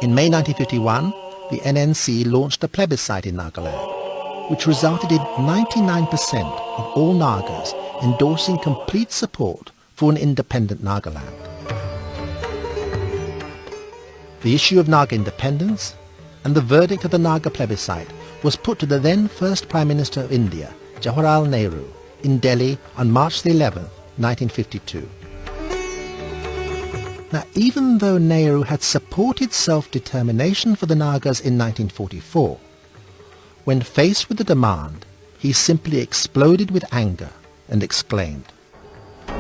In May 1951, the NNC launched a plebiscite in Nagaland, which resulted in 99% of all Nagas endorsing complete support for an independent Nagaland. The issue of Naga independence and the verdict of the Naga plebiscite was put to the then first Prime Minister of India, Jawaharlal Nehru, in Delhi on March the 11th, 1952. Now, even though Nehru had supported self-determination for the Nagas in 1944, when faced with the demand, he simply exploded with anger and exclaimed,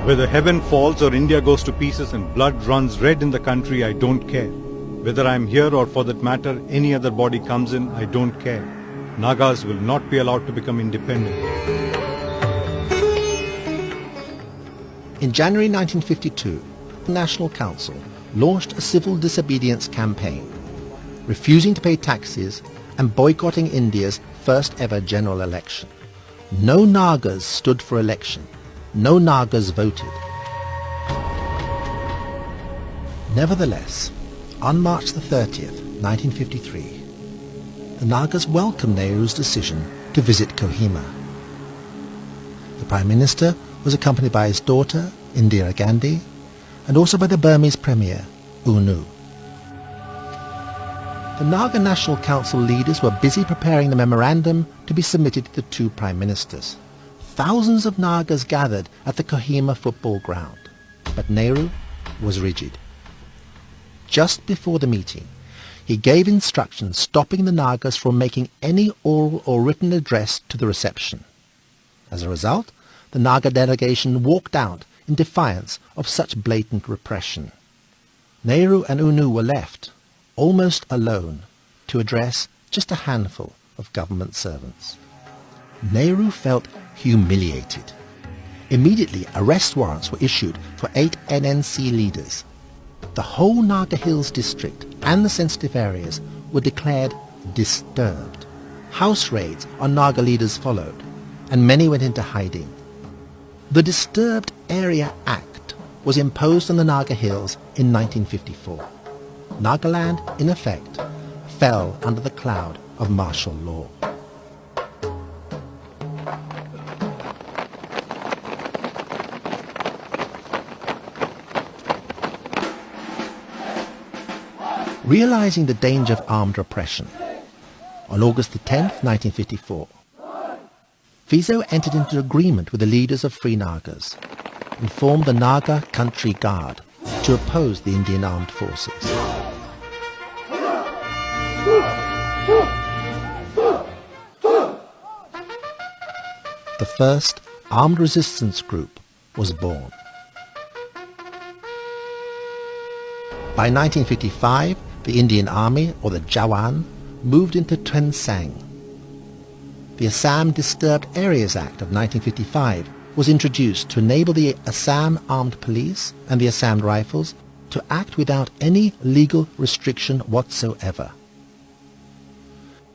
"Whether heaven falls or India goes to pieces and blood runs red in the country, I don't care. Whether I'm here or for that matter any other body comes in, I don't care. Nagas will not be allowed to become independent." In January 1952, the National Council launched a civil disobedience campaign, refusing to pay taxes and boycotting India's first ever general election. No Nagas stood for election. No Nagas voted. Nevertheless, on March the 30th, 1953, the Nagas welcomed Nehru's decision to visit Kohima. The Prime Minister was accompanied by his daughter, Indira Gandhi, and also by the Burmese Premier, U Nu. The Naga National Council leaders were busy preparing the memorandum to be submitted to the two Prime Ministers. Thousands of Nagas gathered at the Kohima football ground, but Nehru was rigid. Just before the meeting, he gave instructions stopping the Nagas from making any oral or written address to the reception. As a result, the Naga delegation walked out in defiance of such blatant repression. Nehru and U Nu were left, almost alone, to address just a handful of government servants. Nehru felt humiliated. Immediately, arrest warrants were issued for 8 NNC leaders. The whole Naga Hills district and the sensitive areas were declared disturbed. House raids on Naga leaders followed, and many went into hiding. The Disturbed Area Act was imposed on the Naga Hills in 1954. Nagaland, in effect, fell under the cloud of martial law. Realizing the danger of armed repression, on August the 10th, 1954, Fizo entered into agreement with the leaders of Free Nagas and formed the Naga Country Guard to oppose the Indian Armed Forces. The first armed resistance group was born. By 1955, the Indian Army, or the Jawan, moved into Tuensang. The Assam Disturbed Areas Act of 1955 was introduced to enable the Assam Armed Police and the Assam Rifles to act without any legal restriction whatsoever.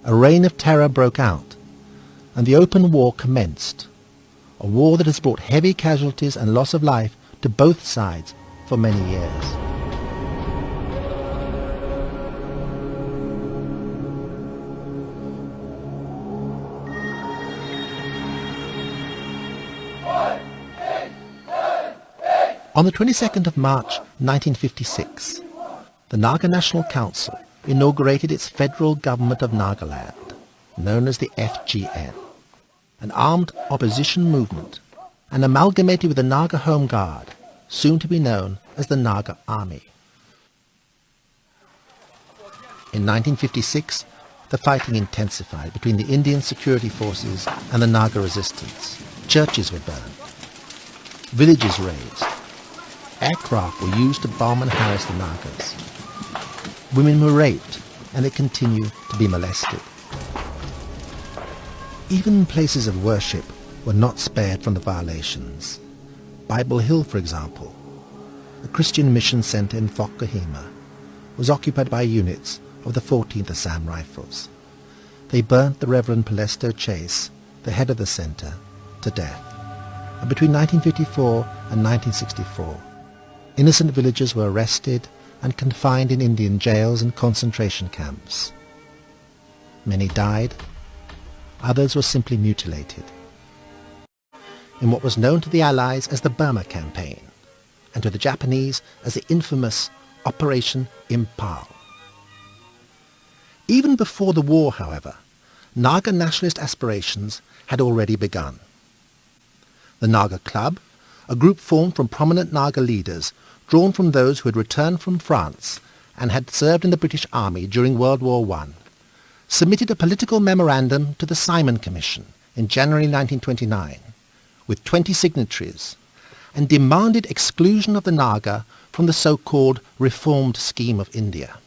A reign of terror broke out, and the open war commenced, a war that has brought heavy casualties and loss of life to both sides for many years. On the 22nd of March 1956, the Naga National Council inaugurated its federal government of Nagaland, known as the FGN, an armed opposition movement, and amalgamated with the Naga Home Guard, soon to be known as the Naga Army. In 1956, the fighting intensified between the Indian security forces and the Naga resistance. Churches were burned, villages razed, aircraft were used to bomb and harass the Nagas. Women were raped, and they continue to be molested. Even places of worship were not spared from the violations. Bible Hill, for example, a Christian mission center in Fort Kohima, was occupied by units of the 14th Assam Rifles. They burnt the Reverend Palesto Chase, the head of the center, to death. And between 1954 and 1964, innocent villagers were arrested, and confined in Indian jails and concentration camps. Many died, others were simply mutilated. In what was known to the Allies as the Burma Campaign, and to the Japanese as the infamous Operation Impal. Even before the war, however, Naga nationalist aspirations had already begun. The Naga Club, a group formed from prominent Naga leaders drawn from those who had returned from France and had served in the British Army during World War I, submitted a political memorandum to the Simon Commission in January 1929 with 20 signatories and demanded exclusion of the Naga from the so-called Reformed Scheme of India.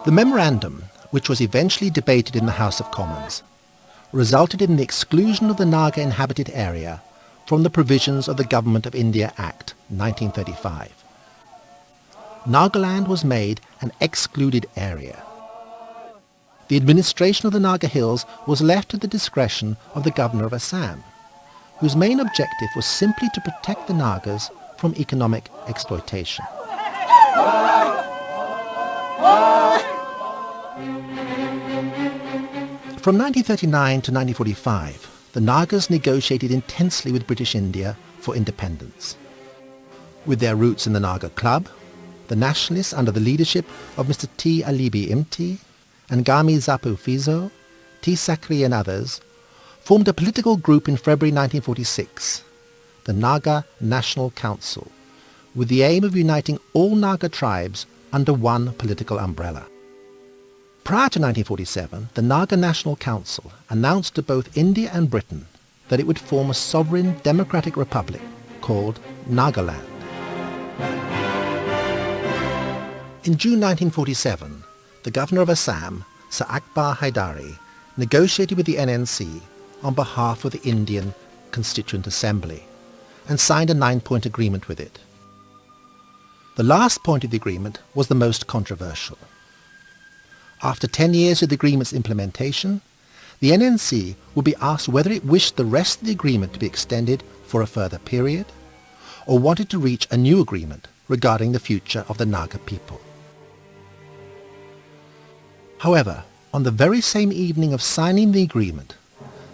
The memorandum, which was eventually debated in the House of Commons, resulted in the exclusion of the Naga inhabited area from the provisions of the Government of India Act 1935. Nagaland was made an excluded area. The administration of the Naga Hills was left to the discretion of the Governor of Assam, whose main objective was simply to protect the Nagas from economic exploitation. From 1939 to 1945, the Nagas negotiated intensely with British India for independence. With their roots in the Naga Club, the nationalists under the leadership of Mr. T. Alibi Imti and Gami Zapu Fizo, T. Sakri and others, formed a political group in February 1946, the Naga National Council, with the aim of uniting all Naga tribes under one political umbrella. Prior to 1947, the Naga National Council announced to both India and Britain that it would form a sovereign democratic republic called Nagaland. In June 1947, the Governor of Assam, Sir Akbar Haidari, negotiated with the NNC on behalf of the Indian Constituent Assembly and signed a 9-point agreement with it. The last point of the agreement was the most controversial. After 10 years of the agreement's implementation, the NNC would be asked whether it wished the rest of the agreement to be extended for a further period, or wanted to reach a new agreement regarding the future of the Naga people. However, on the very same evening of signing the agreement,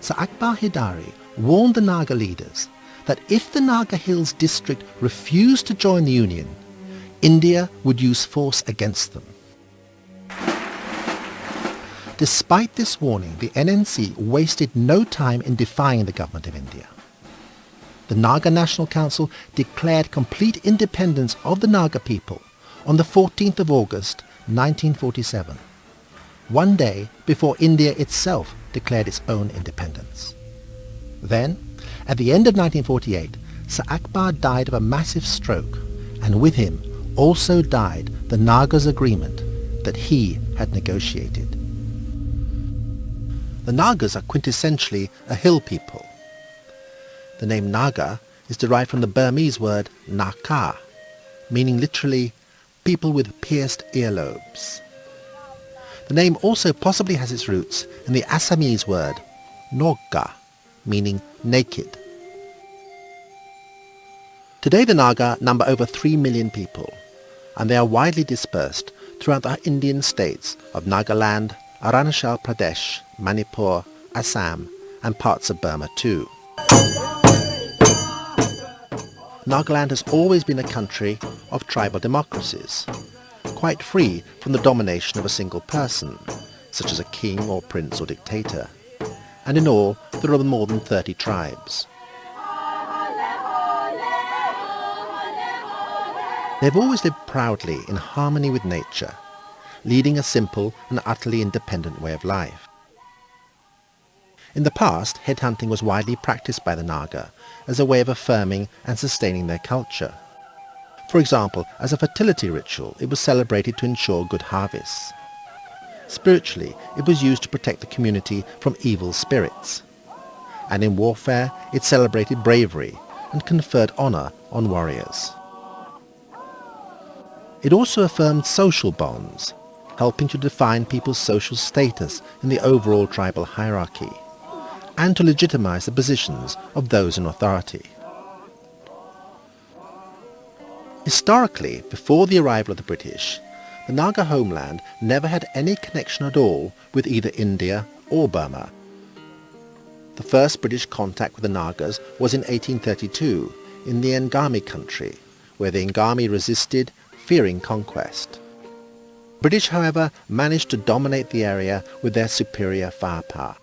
Sir Akbar Haidari warned the Naga leaders that if the Naga Hills district refused to join the Union, India would use force against them. Despite this warning, the NNC wasted no time in defying the Government of India. The Naga National Council declared complete independence of the Naga people on the 14th of August 1947, one day before India itself declared its own independence. Then, at the end of 1948, Sir Akbar died of a massive stroke, and with him also died the Naga's agreement that he had negotiated. The Nagas are quintessentially a hill people. The name Naga is derived from the Burmese word Naka, meaning literally people with pierced earlobes. The name also possibly has its roots in the Assamese word Nogga, meaning naked. Today the Naga number over 3 million people, and they are widely dispersed throughout the Indian states of Nagaland, Arunachal Pradesh, Manipur, Assam, and parts of Burma too. Nagaland has always been a country of tribal democracies, quite free from the domination of a single person, such as a king or prince or dictator, and in all there are more than 30 tribes. They have always lived proudly in harmony with nature, leading a simple and utterly independent way of life. In the past, headhunting was widely practiced by the Naga as a way of affirming and sustaining their culture. For example, as a fertility ritual, it was celebrated to ensure good harvests. Spiritually, it was used to protect the community from evil spirits. And in warfare, it celebrated bravery and conferred honor on warriors. It also affirmed social bonds, helping to define people's social status in the overall tribal hierarchy, and to legitimize the positions of those in authority. Historically, before the arrival of the British, the Naga homeland never had any connection at all with either India or Burma. The first British contact with the Nagas was in 1832 in the Ngami country, where the Ngami resisted, fearing conquest. British, however, managed to dominate the area with their superior firepower.